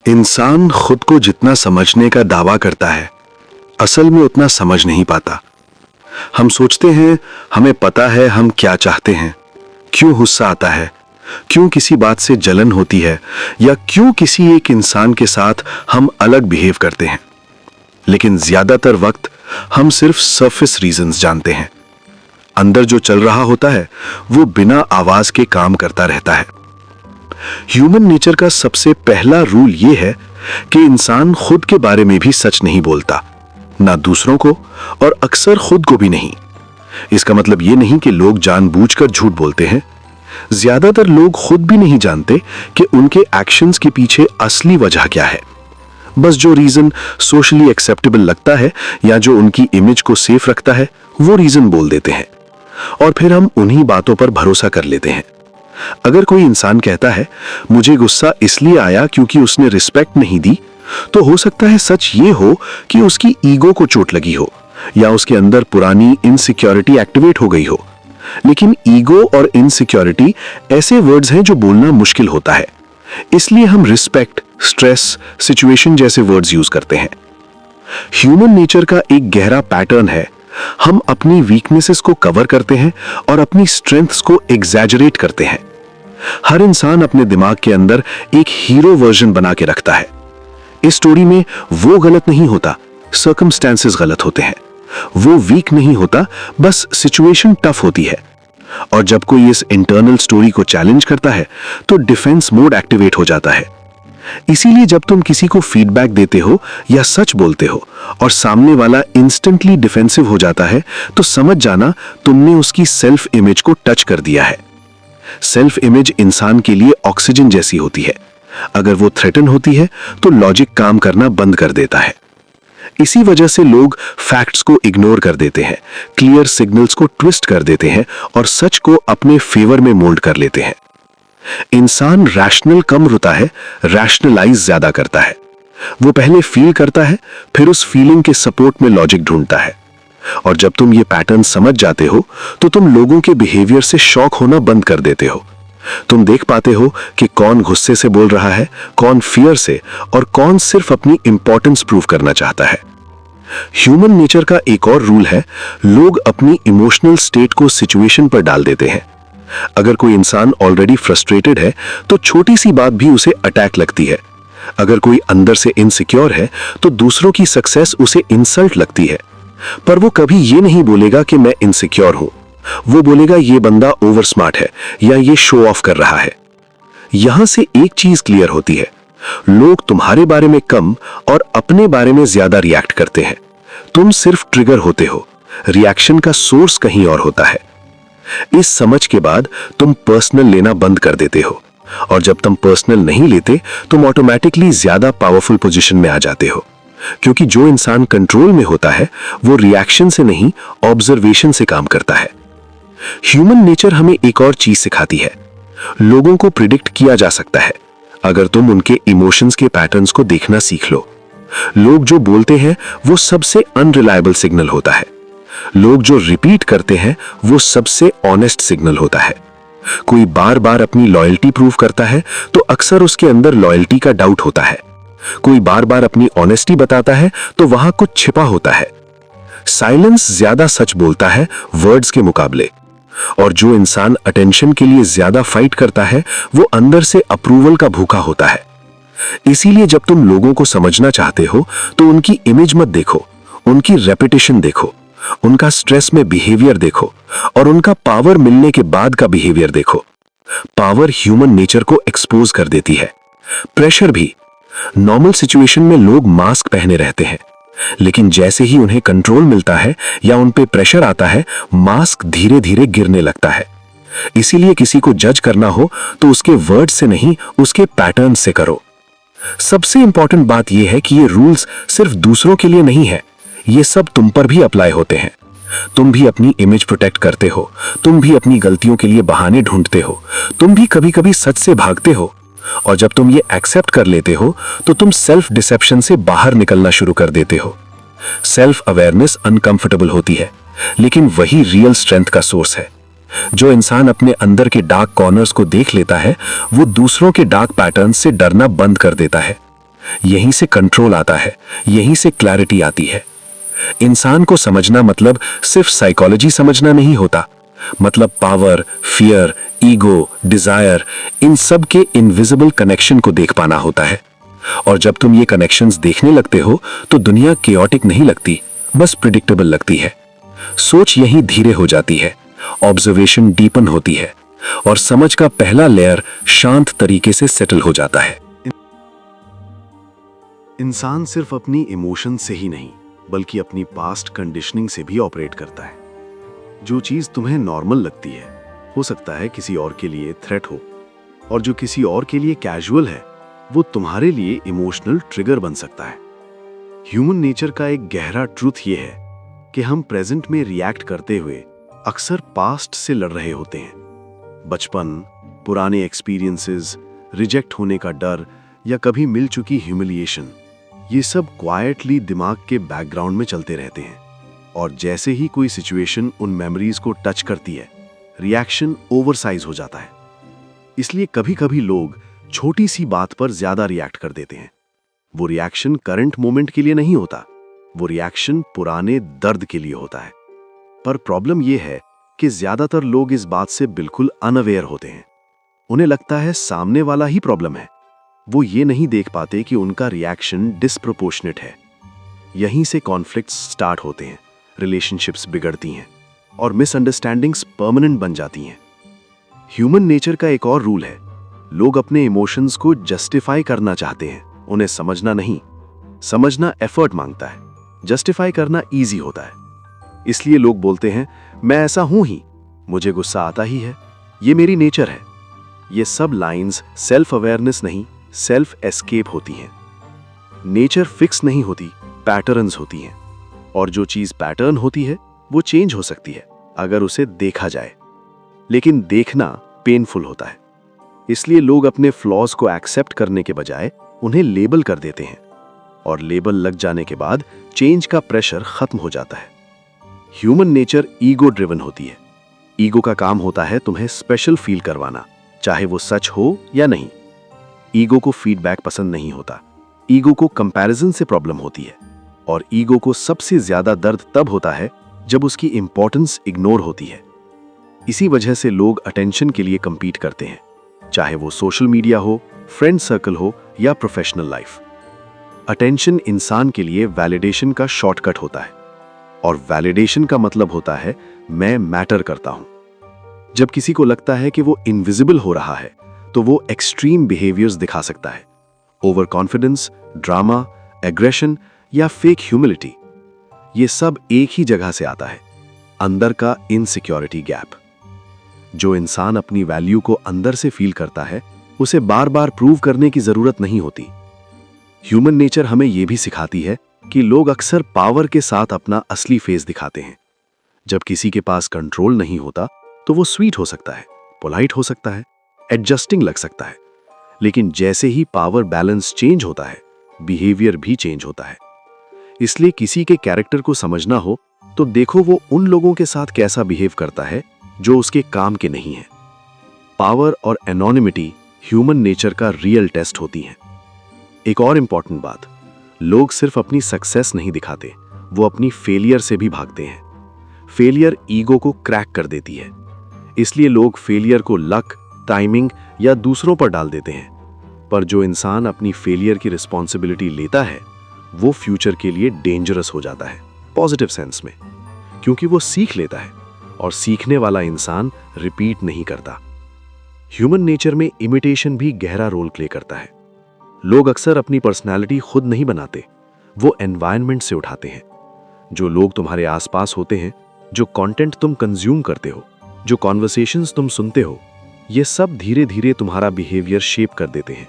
इंसान खुद को जितना समझने का दावा करता है, असल में उतना समझ नहीं पाता। हम सोचते हैं हमें पता है हम क्या चाहते हैं, क्यों गुस्सा आता है, क्यों किसी बात से जलन होती है, या क्यों किसी एक इंसान के साथ हम अलग बिहेव करते हैं। लेकिन ज्यादातर वक्त हम सिर्फ सरफेस रीजंस जानते हैं। अंदर जो चल रहा होता है वो बिना आवाज के काम करता रहता है। ह्यूमन नेचर का सबसे पहला रूल ये है कि इंसान खुद के बारे में भी सच नहीं बोलता, ना दूसरों को और अक्सर खुद को भी नहीं। इसका मतलब ये नहीं कि लोग जानबूझकर झूठ बोलते हैं। ज्यादातर लोग खुद भी नहीं जानते कि उनके एक्शंस के पीछे असली वजह क्या है। बस जो रीजन सोशली एक्सेप्टेबल लगता है या जो उनकी इमेज को सेफ रखता है वो रीजन बोल देते हैं, और फिर हम उन्हीं बातों पर भरोसा कर लेते हैं। अगर कोई इंसान कहता है मुझे गुस्सा इसलिए आया क्योंकि उसने रिस्पेक्ट नहीं दी, तो हो सकता है सच ये हो कि उसकी ईगो को चोट लगी हो या उसके अंदर पुरानी इनसिक्योरिटी एक्टिवेट हो गई हो। लेकिन ईगो और इनसिक्योरिटी ऐसे वर्ड्स हैं जो बोलना मुश्किल होता है, इसलिए हम रिस्पेक्ट, स्ट्रेस, सिचुएशन जैसे वर्ड्स यूज करते हैं। ह्यूमन नेचर का एक गहरा पैटर्न है, हम अपनी वीकनेसेस को कवर करते हैं और अपनी स्ट्रेंथ्स को एग्जैजरेट करते हैं। हर इंसान अपने दिमाग के अंदर एक हीरो वर्जन बना के रखता है। इस स्टोरी में वो गलत नहीं होता, सर्कमस्टेंसेस गलत होते हैं। वो वीक नहीं होता, बस सिचुएशन टफ होती है। और जब कोई इस इंटरनल स्टोरी को चैलेंज करता है तो डिफेंस मोड एक्टिवेट हो जाता है। इसीलिए जब तुम किसी को फीडबैक देते हो या सच बोलते हो और सामने वाला इंस्टेंटली डिफेंसिव हो जाता है, तो समझ जाना तुमने उसकी सेल्फ इमेज को टच कर दिया है। सेल्फ इमेज इंसान के लिए ऑक्सीजन जैसी होती है। अगर वो थ्रेटन होती है तो लॉजिक काम करना बंद कर देता है। इसी वजह से लोग फैक्ट्स को इग्नोर कर देते हैं, क्लियर सिग्नल्स को ट्विस्ट कर देते हैं और सच को अपने फेवर में मोल्ड कर लेते हैं। इंसान रैशनल कम होता है, रैशनलाइज ज्यादा करता है। वो पहले फील करता है, फिर उस फीलिंग के सपोर्ट में लॉजिक ढूंढता है। और जब तुम ये पैटर्न समझ जाते हो तो तुम लोगों के बिहेवियर से शॉक होना बंद कर देते हो। तुम देख पाते हो कि कौन गुस्से से बोल रहा है, कौन फियर से, और कौन सिर्फ अपनी इंपॉर्टेंस प्रूव करना चाहता है। ह्यूमन नेचर का एक और रूल है, लोग अपनी इमोशनल स्टेट को सिचुएशन पर डाल देते हैं। अगर कोई इंसान ऑलरेडी फ्रस्ट्रेटेड है तो छोटी सी बात भी उसे अटैक लगती है। अगर कोई अंदर से इनसिक्योर है तो दूसरों की सक्सेस उसे इंसल्ट लगती है। पर वो कभी ये नहीं बोलेगा कि मैं इनसिक्योर हूं। वो बोलेगा ये बंदा ओवर स्मार्ट है या ये शो ऑफ कर रहा है। यहां से एक चीज क्लियर होती है, लोग तुम्हारे बारे में कम और अपने बारे में ज्यादा रिएक्ट करते हैं। तुम सिर्फ ट्रिगर होते हो, रिएक्शन का सोर्स कहीं और होता है। इस समझ के बाद तुम पर्सनल लेना बंद कर देते हो, और जब तुम पर्सनल नहीं लेते तुम ऑटोमेटिकली ज्यादा पावरफुल पोजीशन में आ जाते हो। क्योंकि जो इंसान कंट्रोल में होता है वो रिएक्शन से नहीं, ऑब्जर्वेशन से काम करता है। ह्यूमन नेचर हमें एक और चीज सिखाती है, लोगों को प्रिडिक्ट किया जा सकता है अगर तुम उनके इमोशंस के पैटर्न्स को देखना सीख लो। लोग जो बोलते हैं वो सबसे अनरिलायबल सिग्नल होता है। लोग जो रिपीट करते हैं वो सबसे ऑनेस्ट सिग्नल होता है। कोई बार बार अपनी लॉयल्टी प्रूव करता है तो अक्सर उसके अंदर लॉयल्टी का डाउट होता है। कोई बार बार अपनी ऑनेस्टी बताता है तो वहां कुछ छिपा होता है। साइलेंस ज्यादा सच बोलता है वर्ड्स के मुकाबले, और जो इंसान अटेंशन के लिए ज्यादा फाइट करता है वो अंदर से अप्रूवल का भूखा होता है। इसीलिए जब तुम लोगों को समझना चाहते हो तो उनकी इमेज मत देखो, उनकी रेपिटेशन देखो, उनका स्ट्रेस में बिहेवियर देखो, और उनका पावर मिलने के बाद का बिहेवियर देखो। पावर ह्यूमन नेचर को एक्सपोज कर देती है। प्रेशर भी। नॉर्मल सिचुएशन में लोग मास्क पहने रहते हैं, लेकिन जैसे ही उन्हें कंट्रोल मिलता है या उन पे प्रेशर आता है, मास्क धीरे धीरे गिरने लगता है। इसीलिए किसी को जज करना हो तो उसके वर्ड से नहीं, उसके पैटर्न से करो। सबसे इंपॉर्टेंट बात यह है कि ये रूल्स सिर्फ दूसरों के लिए नहीं है, ये सब तुम पर भी अप्लाई होते हैं। तुम भी अपनी इमेज प्रोटेक्ट करते हो, तुम भी अपनी गलतियों के लिए बहाने ढूंढते हो, तुम भी कभी कभी सच से भागते हो। और जब तुम ये एक्सेप्ट कर लेते हो तो तुम सेल्फ डिसेप्शन से बाहर निकलना शुरू कर देते हो। सेल्फ अवेयरनेस अनकंफर्टेबल होती है, लेकिन वही रियल स्ट्रेंथ का सोर्स है। जो इंसान अपने अंदर के डार्क कॉर्नर्स को देख लेता है वो दूसरों के डार्क पैटर्न से डरना बंद कर देता है। यहीं से कंट्रोल आता है, यहीं से क्लैरिटी आती है। इंसान को समझना मतलब सिर्फ साइकोलॉजी समझना नहीं होता, मतलब पावर, फियर, ईगो, डिजायर, इन सब के इनविजिबल कनेक्शन को देख पाना होता है। और जब तुम ये कनेक्शंस देखने लगते हो तो दुनिया केओटिक नहीं लगती, बस प्रिडिक्टेबल लगती है। सोच यहीं धीरे हो जाती है, ऑब्जर्वेशन डीपन होती है और समझ का पहला लेयर शांत तरीके से सेटल हो जाता है। इंसान सिर्फ अपनी इमोशन से ही नहीं बल्कि अपनी पास्ट कंडीशनिंग से भी ऑपरेट करता है। जो चीज तुम्हें नॉर्मल लगती है हो सकता है किसी और के लिए थ्रेट हो, और जो किसी और के लिए कैजुअल है वो तुम्हारे लिए इमोशनल ट्रिगर बन सकता है। ह्यूमन नेचर का एक गहरा ट्रूथ ये है कि हम प्रेजेंट में रिएक्ट करते हुए अक्सर पास्ट से लड़ रहे होते हैं। बचपन, पुराने एक्सपीरियंसेस, रिजेक्ट होने का डर या कभी मिल चुकी ह्यूमिलिएशन, ये सब क्वाइटली दिमाग के बैकग्राउंड में चलते रहते हैं। और जैसे ही कोई सिचुएशन उन मेमोरीज को टच करती है, रिएक्शन ओवरसाइज हो जाता है। इसलिए कभी कभी लोग छोटी सी बात पर ज्यादा रिएक्ट कर देते हैं। वो रिएक्शन करंट मोमेंट के लिए नहीं होता, वो रिएक्शन पुराने दर्द के लिए होता है। पर प्रॉब्लम यह है कि ज्यादातर लोग इस बात से बिल्कुल अनअवेयर होते हैं। उन्हें लगता है सामने वाला ही प्रॉब्लम है। वो ये नहीं देख पाते कि उनका रिएक्शन डिस्प्रोपोर्शनेट है। यहीं से कॉन्फ्लिक्ट्स स्टार्ट होते हैं, रिलेशनशिप्स बिगड़ती हैं और मिसअंडरस्टैंडिंग्स परमानेंट बन जाती हैं। ह्यूमन नेचर का एक और रूल है, लोग अपने इमोशंस को जस्टिफाई करना चाहते हैं, उन्हें समझना नहीं। समझना एफर्ट मांगता है, जस्टिफाई करना इजी होता है। इसलिए लोग बोलते हैं मैं ऐसा हूं ही, मुझे गुस्सा आता ही है, ये मेरी नेचर है। ये सब लाइंस सेल्फ अवेयरनेस नहीं, सेल्फ एस्केप होती हैं। नेचर फिक्स नहीं होती, पैटर्न्स होती हैं। और जो चीज पैटर्न होती है वो चेंज हो सकती है अगर उसे देखा जाए, लेकिन देखना पेनफुल होता है। इसलिए लोग अपने फ्लॉज को एक्सेप्ट करने के बजाय उन्हें लेबल कर देते हैं, और लेबल लग जाने के बाद चेंज का प्रेशर खत्म हो जाता है। ह्यूमन नेचर ईगो ड्रिवन होती है। ईगो का काम होता है तुम्हें स्पेशल फील करवाना, चाहे वो सच हो या नहीं। ईगो को फीडबैक पसंद नहीं होता, ईगो को कंपैरिजन से प्रॉब्लम होती है, और ईगो को सबसे ज्यादा दर्द तब होता है जब उसकी इंपॉर्टेंस इग्नोर होती है। इसी वजह से लोग अटेंशन के लिए कंपीट करते हैं, चाहे वो सोशल मीडिया हो, फ्रेंड सर्कल हो या प्रोफेशनल लाइफ। अटेंशन इंसान के लिए वैलिडेशन का शॉर्टकट होता है, और वैलिडेशन का मतलब होता है मैं मैटर करता हूं। जब किसी को लगता है कि वो इनविजिबल हो रहा है तो वो एक्सट्रीम बिहेवियर्स दिखा सकता है, ओवर कॉन्फिडेंस, ड्रामा, एग्रेशन या फेक ह्यूमिलिटी। ये सब एक ही जगह से आता है, अंदर का इनसिक्योरिटी गैप। जो इंसान अपनी वैल्यू को अंदर से फील करता है उसे बार बार प्रूव करने की जरूरत नहीं होती। ह्यूमन नेचर हमें यह भी सिखाती है कि लोग अक्सर पावर के साथ अपना असली फेस दिखाते हैं। जब किसी के पास कंट्रोल नहीं होता तो वो स्वीट हो सकता है, पोलाइट हो सकता है, एडजस्टिंग लग सकता है, लेकिन जैसे ही पावर बैलेंस चेंज होता है, बिहेवियर भी चेंज होता है। इसलिए किसी के कैरेक्टर को समझना हो तो देखो वो उन लोगों के साथ कैसा बिहेव करता है जो उसके काम के नहीं है। पावर और एनोनिमिटी ह्यूमन नेचर का रियल टेस्ट होती हैं। एक और इंपॉर्टेंट बात, लोग सिर्फ अपनी सक्सेस नहीं दिखाते, वो अपनी फेलियर से भी भागते हैं। फेलियर ईगो को क्रैक कर देती है, इसलिए लोग फेलियर को लक, टाइमिंग या दूसरों पर डाल देते हैं। पर जो इंसान अपनी फेलियर की रिस्पॉन्सिबिलिटी लेता है वो फ्यूचर के लिए डेंजरस हो जाता है, पॉजिटिव सेंस में, क्योंकि वो सीख लेता है, और सीखने वाला इंसान रिपीट नहीं करता। ह्यूमन नेचर में इमिटेशन भी गहरा रोल प्ले करता है। लोग अक्सर अपनी पर्सनालिटी खुद नहीं बनाते, वो एनवायरनमेंट से उठाते हैं। जो लोग तुम्हारे आसपास होते हैं, जो कंटेंट तुम कंज्यूम करते हो, जो कॉन्वर्सेशंस तुम सुनते हो, ये सब धीरे धीरे तुम्हारा बिहेवियर शेप कर देते हैं।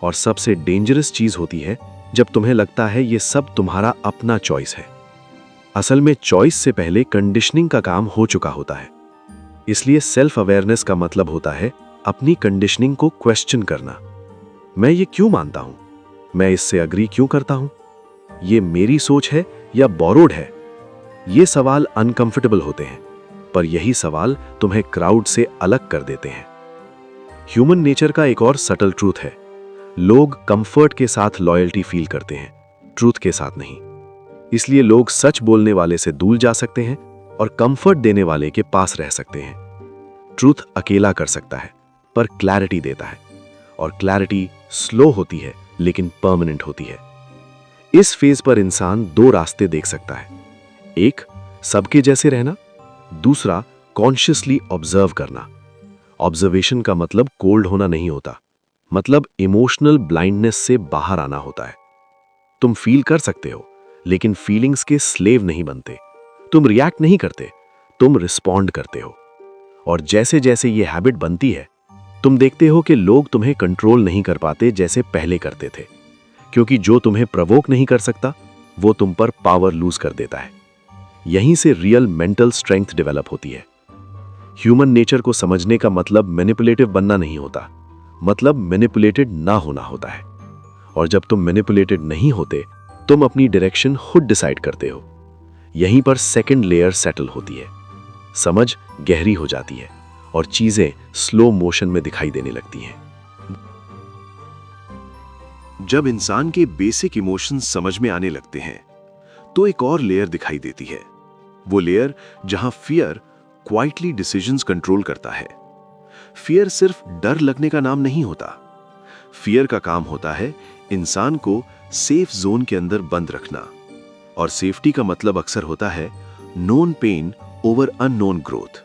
और सबसे डेंजरस चीज होती है जब तुम्हें लगता है ये सब तुम्हारा अपना चॉइस है। असल में चॉइस से पहले कंडीशनिंग का काम हो चुका होता है। इसलिए सेल्फ अवेयरनेस का मतलब होता है अपनी कंडीशनिंग को क्वेश्चन करना। मैं ये क्यों मानता हूं? मैं इससे अग्री क्यों करता हूं? ये मेरी सोच है या बोरोड है? ये सवाल अनकंफर्टेबल होते हैं, पर यही सवाल तुम्हें क्राउड से अलग कर देते हैं। ह्यूमन नेचर का एक और सटल ट्रूथ है, लोग कंफर्ट के साथ लॉयल्टी फील करते हैं, ट्रूथ के साथ नहीं। इसलिए लोग सच बोलने वाले से दूर जा सकते हैं और कंफर्ट देने वाले के पास रह सकते हैं। ट्रूथ अकेला कर सकता है, पर क्लैरिटी देता है, और क्लैरिटी स्लो होती है लेकिन परमानेंट होती है। इस फेज पर इंसान दो रास्ते देख सकता है, एक सबके जैसे रहना, दूसरा कॉन्शियसली ऑब्जर्व करना। ऑब्जर्वेशन का मतलब कोल्ड होना नहीं होता, मतलब इमोशनल ब्लाइंडनेस से बाहर आना होता है। तुम फील कर सकते हो, लेकिन फीलिंग्स के स्लेव नहीं बनते। तुम रिएक्ट नहीं करते, तुम रिस्पॉन्ड करते हो। और जैसे जैसे ये हैबिट बनती है, तुम देखते हो कि लोग तुम्हें कंट्रोल नहीं कर पाते जैसे पहले करते थे, क्योंकि जो तुम्हें प्रवोक नहीं कर सकता वो तुम पर पावर लूज कर देता है। यहीं से रियल मेंटल स्ट्रेंथ डेवलप होती है। ह्यूमन नेचर को समझने का मतलब मैनिपुलेटिव बनना नहीं होता, मतलब मैनिपुलेटेड ना होना होता है। और जब तुम मैनिपुलेटेड नहीं होते, तुम अपनी डायरेक्शन खुद डिसाइड करते हो। यहीं पर सेकंड लेयर सेटल होती है, समझ गहरी हो जाती है और चीजें स्लो मोशन में दिखाई देने लगती हैं। जब इंसान के बेसिक इमोशंस समझ में आने लगते हैं, तो एक और लेयर दिखाई देती है। वो लेयर जहां फियर क्वाइटली डिसीजंस कंट्रोल करता है। फियर सिर्फ डर लगने का नाम नहीं होता। फियर का काम होता है इंसान को सेफ जोन के अंदर बंद रखना, और सेफ्टी का मतलब अक्सर होता है known pain over unknown growth.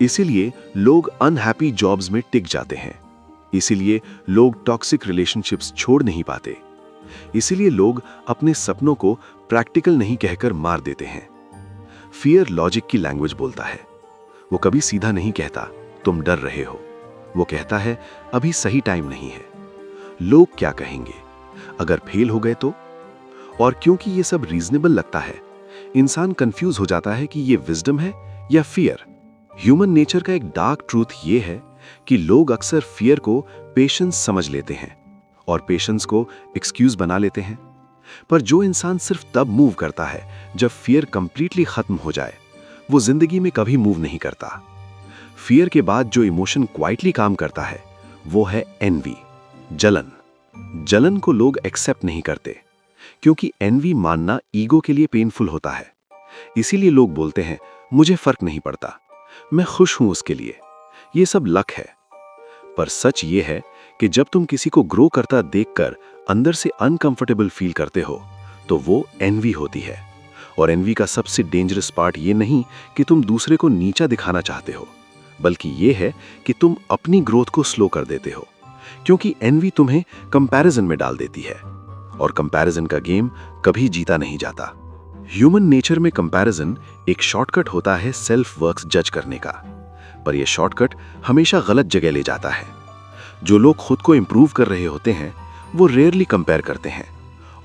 इसीलिए लोग अनहैप्पी जॉब्स में टिक जाते हैं, इसीलिए लोग टॉक्सिक रिलेशनशिप्स छोड़ नहीं पाते, इसीलिए लोग अपने सपनों को प्रैक्टिकल नहीं कहकर मार देते हैं। फियर लॉजिक की लैंग्वेज बोलता है। वो कभी सीधा नहीं कहता तुम डर रहे हो, वो कहता है अभी सही टाइम नहीं है, लोग क्या कहेंगे, अगर फेल हो गए तो। और क्योंकि ये सब रीजनेबल लगता है, इंसान कंफ्यूज हो जाता है कि ये विजडम है या फियर। ह्यूमन नेचर का एक डार्क ट्रूथ ये है कि लोग अक्सर फियर को पेशेंस समझ लेते हैं और पेशेंस को एक्सक्यूज बना लेते हैं। पर जो इंसान सिर्फ तब मूव करता है जब फियर कंप्लीटली खत्म हो जाए, वो जिंदगी में कभी मूव नहीं करता। फियर के बाद जो इमोशन क्वाइटली काम करता है वो है एनवी, जलन। जलन को लोग एक्सेप्ट नहीं करते, क्योंकि एनवी मानना ईगो के लिए पेनफुल होता है। इसीलिए लोग बोलते हैं मुझे फर्क नहीं पड़ता, मैं खुश हूं उसके लिए, ये सब लक है। पर सच ये है कि जब तुम किसी को ग्रो करता देखकर अंदर से अनकंफर्टेबल फील करते हो, तो वो एनवी होती है। और एनवी का सबसे डेंजरस पार्ट ये नहीं कि तुम दूसरे को नीचा दिखाना चाहते हो, बल्कि ये है कि तुम अपनी ग्रोथ को स्लो कर देते हो, क्योंकि एनवी तुम्हें कंपैरिजन में डाल देती है, और कंपैरिजन का गेम कभी जीता नहीं जाता। ह्यूमन नेचर में कंपैरिजन एक शॉर्टकट होता है सेल्फ वर्थ जज करने का, पर यह शॉर्टकट हमेशा गलत जगह ले जाता है। जो लोग खुद को इंप्रूव कर रहे होते हैं वो रेयरली कंपेयर करते हैं,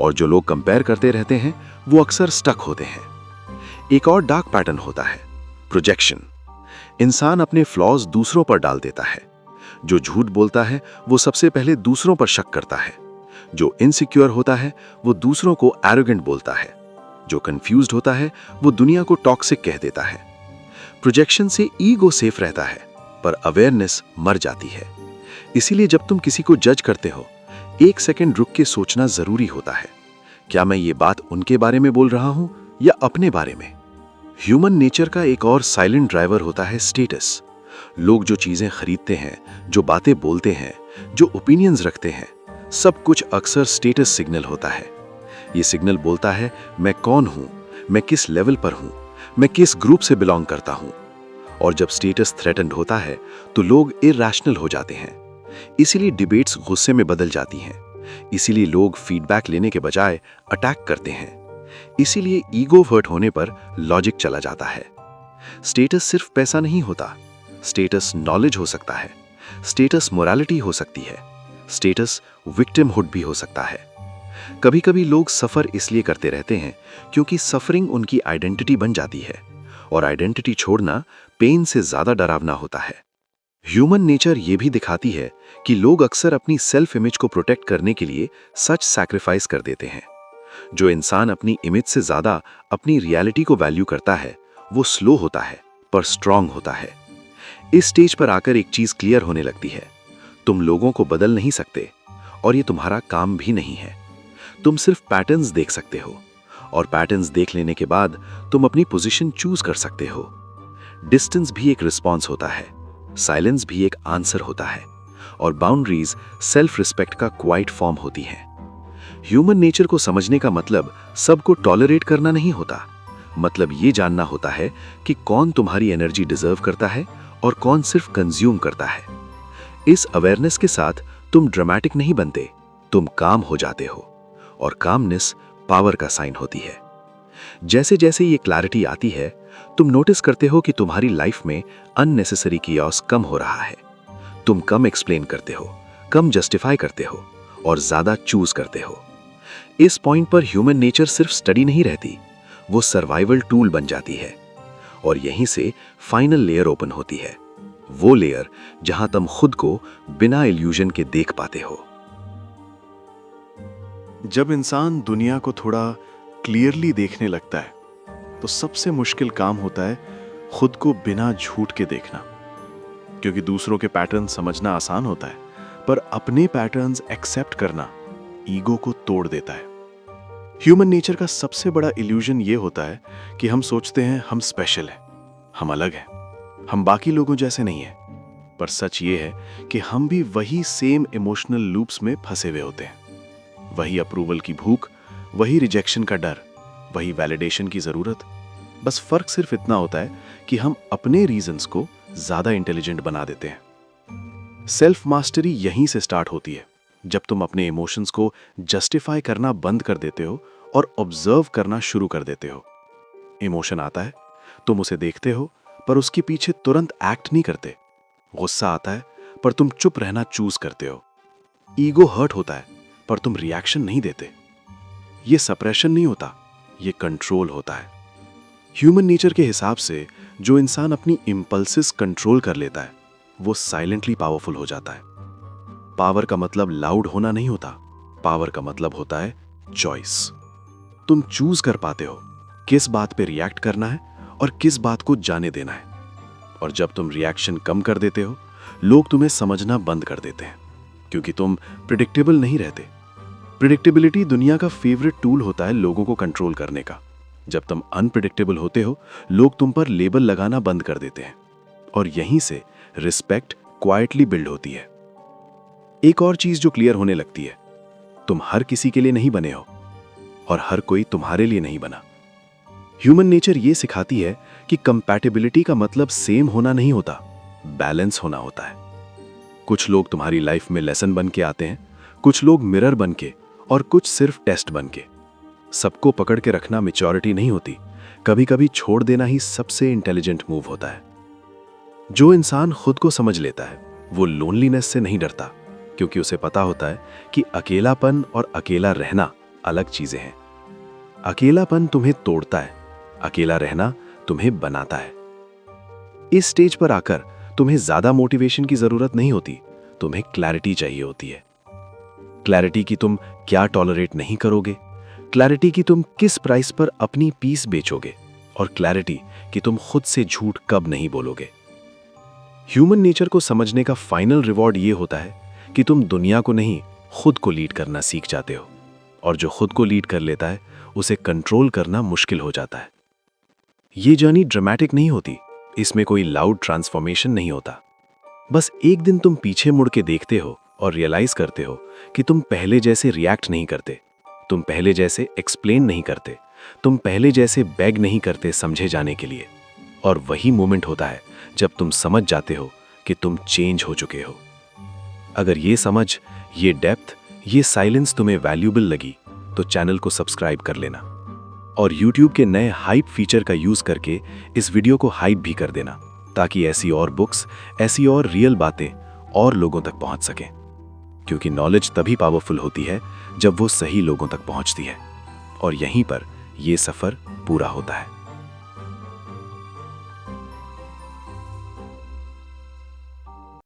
और जो लोग कंपेयर करते रहते हैं वो अक्सर स्टक होते हैं। एक और डार्क पैटर्न होता है प्रोजेक्शन। इंसान अपने फ्लॉज दूसरों पर डाल देता है। जो झूठ बोलता है वो सबसे पहले दूसरों पर शक करता है। जो इनसिक्योर होता है वो दूसरों को एरोगेंट बोलता है। जो कंफ्यूज्ड होता है वो दुनिया को टॉक्सिक कह देता है। प्रोजेक्शन से ईगो सेफ रहता है, पर अवेयरनेस मर जाती है। इसीलिए जब तुम किसी को जज करते हो, एक सेकंड रुक के सोचना जरूरी होता है, क्या मैं ये बात उनके बारे में बोल रहा हूं या अपने बारे में। ह्यूमन नेचर का एक और साइलेंट ड्राइवर होता है स्टेटस। लोग जो चीजें खरीदते हैं, जो बातें बोलते हैं, जो ओपिनियंस रखते हैं, सब कुछ अक्सर स्टेटस सिग्नल होता है। ये सिग्नल बोलता है मैं कौन हूं, मैं किस लेवल पर हूं, मैं किस ग्रुप से बिलोंग करता हूं। और जब स्टेटस थ्रेटन्ड होता है तो लोग इरैशनल हो जाते हैं। इसीलिए डिबेट्स गुस्से में बदल जाती हैं। इसीलिए लोग फीडबैक लेने के बजाय अटैक करते हैं। इसीलिए ईगो हर्ट होने पर लॉजिक चला जाता है। स्टेटस सिर्फ पैसा नहीं होता, स्टेटस नॉलेज हो सकता है, स्टेटस मोरालिटी हो सकती है, स्टेटस विक्टिमहुड भी हो सकता है। कभी कभी लोग सफर इसलिए करते रहते हैं क्योंकि सफरिंग उनकी आइडेंटिटी बन जाती है, और आइडेंटिटी छोड़ना पेन से ज्यादा डरावना होता है। ह्यूमन नेचर ये भी दिखाती है कि लोग अक्सर अपनी सेल्फ इमेज को प्रोटेक्ट करने के लिए सच सैक्रिफाइस कर देते हैं। जो इंसान अपनी इमेज से ज्यादा अपनी रियलिटी को वैल्यू करता है वो स्लो होता है पर स्ट्रांग होता है। इस स्टेज पर आकर एक चीज क्लियर होने लगती है, तुम लोगों को बदल नहीं सकते, और ये तुम्हारा काम भी नहीं है। तुम सिर्फ पैटर्न्स देख सकते हो, और पैटर्न्स देख लेने के बाद तुम अपनी पोजीशन चूज कर सकते हो। डिस्टेंस भी एक रिस्पॉन्स होता है, साइलेंस भी एक आंसर होता है, और बाउंड्रीज सेल्फ रिस्पेक्ट का क्वाइट फॉर्म होती है। ह्यूमन नेचर को समझने का मतलब सबको टॉलरेट करना नहीं होता। मतलब ये जानना होता है कि कौन तुम्हारी एनर्जी डिजर्व करता है और कौन सिर्फ कंज्यूम करता है। इस अवेयरनेस के साथ तुम ड्रामेटिक नहीं बनते, तुम काम हो जाते हो, और कामनेस पावर का साइन होती है। जैसे जैसे ये क्लैरिटी आती है, तुम नोटिस करते हो कि तुम्हारी लाइफ में अननेसेसरी कियोस कम हो रहा है। तुम कम एक्सप्लेन करते हो, कम जस्टिफाई करते हो, और ज्यादा चूज करते हो। इस पॉइंट पर ह्यूमन नेचर सिर्फ स्टडी नहीं रहती, वो सर्वाइवल टूल बन जाती है। और यहीं से फाइनल लेयर ओपन होती है, वो लेयर जहां तुम खुद को बिना इल्यूजन के देख पाते हो। जब इंसान दुनिया को थोड़ा क्लियरली देखने लगता है, तो सबसे मुश्किल काम होता है खुद को बिना झूठ के देखना। क्योंकि दूसरों के पैटर्न समझना आसान होता है, पर अपने पैटर्न्स एक्सेप्ट करना ईगो को तोड़ देता है। ह्यूमन नेचर का सबसे बड़ा इल्यूजन ये होता है कि हम सोचते हैं हम स्पेशल हैं, हम अलग हैं, हम बाकी लोगों जैसे नहीं हैं। पर सच ये है कि हम भी वही सेम इमोशनल लूप्स में फंसे हुए होते हैं। वही अप्रूवल की भूख, वही रिजेक्शन का डर, वही वैलिडेशन की जरूरत। बस फर्क सिर्फ इतना होता है कि हम अपने रीजंस को ज्यादा इंटेलिजेंट बना देते हैं। सेल्फ मास्टरी यहीं से स्टार्ट होती है, जब तुम अपने इमोशंस को जस्टिफाई करना बंद कर देते हो और ऑब्जर्व करना शुरू कर देते हो। इमोशन आता है, तुम उसे देखते हो, पर उसके पीछे तुरंत एक्ट नहीं करते। गुस्सा आता है, पर तुम चुप रहना चूज करते हो। ईगो हर्ट होता है, पर तुम रिएक्शन नहीं देते। ये सप्रेशन नहीं होता, ये कंट्रोल होता है। ह्यूमन नेचर के हिसाब से जो इंसान अपनी इंपल्सेस कंट्रोल कर लेता है, वो साइलेंटली पावरफुल हो जाता है। पावर का मतलब लाउड होना नहीं होता, पावर का मतलब होता है चॉइस। तुम चूज कर पाते हो किस बात पे रिएक्ट करना है और किस बात को जाने देना है। और जब तुम रिएक्शन कम कर देते हो, लोग तुम्हें समझना बंद कर देते हैं, क्योंकि तुम प्रिडिक्टेबल नहीं रहते। प्रिडिक्टेबिलिटी दुनिया का फेवरेट टूल होता है लोगों को कंट्रोल करने का। जब तुम अनप्रिडिक्टेबल होते हो, लोग तुम पर लेबल लगाना बंद कर देते हैं, और यहीं से रिस्पेक्ट क्वाइटली बिल्ड होती है। एक और चीज जो क्लियर होने लगती है, तुम हर किसी के लिए नहीं बने हो, और हर कोई तुम्हारे लिए नहीं बना। ह्यूमन नेचर ये सिखाती है कि कंपैटिबिलिटी का मतलब सेम होना नहीं होता, बैलेंस होना होता है। कुछ लोग तुम्हारी लाइफ में लेसन बन के आते हैं, कुछ लोग मिरर बन के, और कुछ सिर्फ टेस्ट बन के। सबको पकड़ के रखना मैच्योरिटी नहीं होती, कभी कभी छोड़ देना ही सबसे इंटेलिजेंट मूव होता है। जो इंसान खुद को समझ लेता है, वो लोनलीनेस से नहीं डरता, क्योंकि उसे पता होता है कि अकेलापन और अकेला रहना अलग चीजें हैं। अकेलापन तुम्हें तोड़ता है, अकेला रहना तुम्हें बनाता है। इस स्टेज पर आकर तुम्हें ज्यादा मोटिवेशन की जरूरत नहीं होती, तुम्हें क्लैरिटी चाहिए होती है। क्लैरिटी कि तुम क्या टॉलरेट नहीं करोगे, क्लैरिटी कि तुम किस प्राइस पर अपनी पीस बेचोगे, और क्लैरिटी कि तुम खुद से झूठ कब नहीं बोलोगे। ह्यूमन नेचर को समझने का फाइनल रिवॉर्ड ये होता है कि तुम दुनिया को नहीं, खुद को लीड करना सीख जाते हो, और जो खुद को लीड कर लेता है, उसे कंट्रोल करना मुश्किल हो जाता है। ये जर्नी ड्रामेटिक नहीं होती, इसमें कोई लाउड ट्रांसफॉर्मेशन नहीं होता। बस एक दिन तुम पीछे मुड़ के देखते हो और रियलाइज करते हो कि तुम पहले जैसे रिएक्ट नहीं करते, तुम पहले जैसे एक्सप्लेन नहीं करते, तुम पहले जैसे बेग नहीं करते समझे जाने के लिए। और वही मोमेंट होता है जब तुम समझ जाते हो कि तुम चेंज हो चुके हो। अगर ये समझ, ये डेप्थ, ये साइलेंस तुम्हें वैल्यूबल लगी, तो चैनल को सब्सक्राइब कर लेना, और YouTube के नए हाइप फीचर का यूज करके इस वीडियो को हाइप भी कर देना, ताकि ऐसी और बुक्स, ऐसी और रियल बातें और लोगों तक पहुंच सकें। क्योंकि नॉलेज तभी पावरफुल होती है जब वो सही लोगों तक पहुंचती है, और यहीं पर ये सफर पूरा होता है।